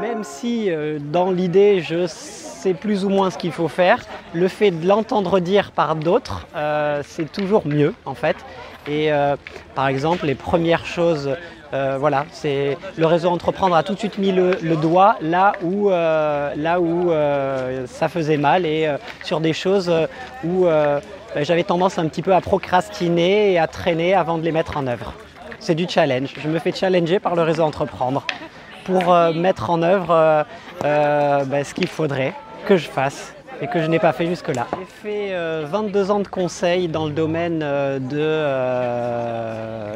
Même si dans l'idée je sais plus ou moins ce qu'il faut faire, le fait de l'entendre dire par d'autres, c'est toujours mieux en fait. Et par exemple, les premières choses, voilà, c'est le réseau Entreprendre a tout de suite mis le doigt là où ça faisait mal et sur des choses où j'avais tendance un petit peu à procrastiner et à traîner avant de les mettre en œuvre. C'est du challenge. Je me fais challenger par le réseau Entreprendre pour mettre en œuvre ce qu'il faudrait que je fasse et que je n'ai pas fait jusque-là. J'ai fait 22 ans de conseil dans le domaine de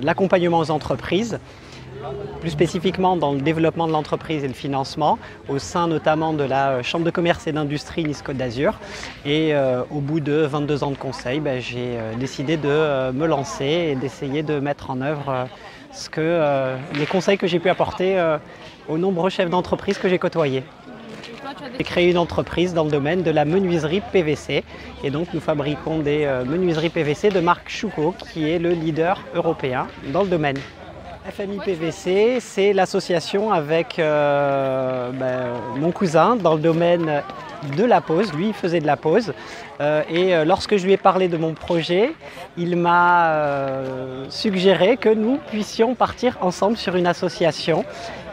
l'accompagnement aux entreprises, plus spécifiquement dans le développement de l'entreprise et le financement, au sein notamment de la Chambre de commerce et d'industrie Nice-Côte d'Azur. Et au bout de 22 ans de conseil, j'ai décidé de me lancer et d'essayer de mettre en œuvre les conseils que j'ai pu apporter aux nombreux chefs d'entreprise que j'ai côtoyés. J'ai créé une entreprise dans le domaine de la menuiserie PVC et donc nous fabriquons des menuiseries PVC de marque Schuco qui est le leader européen dans le domaine. FMI PVC, c'est l'association avec mon cousin dans le domaine de la pose. Lui, il faisait de la pose. Et lorsque je lui ai parlé de mon projet, il m'a suggéré que nous puissions partir ensemble sur une association.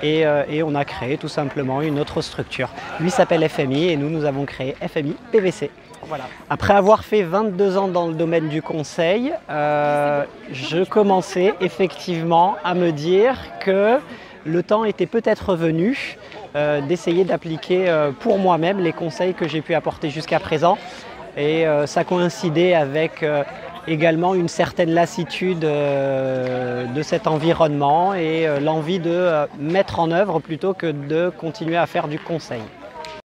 Et on a créé tout simplement une autre structure. Lui s'appelle FMI et nous avons créé FMI PVC. Voilà. Après avoir fait 22 ans dans le domaine du conseil, je commençais effectivement à me dire que le temps était peut-être venu d'essayer d'appliquer pour moi-même les conseils que j'ai pu apporter jusqu'à présent. Et ça coïncidait avec également une certaine lassitude de cet environnement et l'envie de mettre en œuvre plutôt que de continuer à faire du conseil.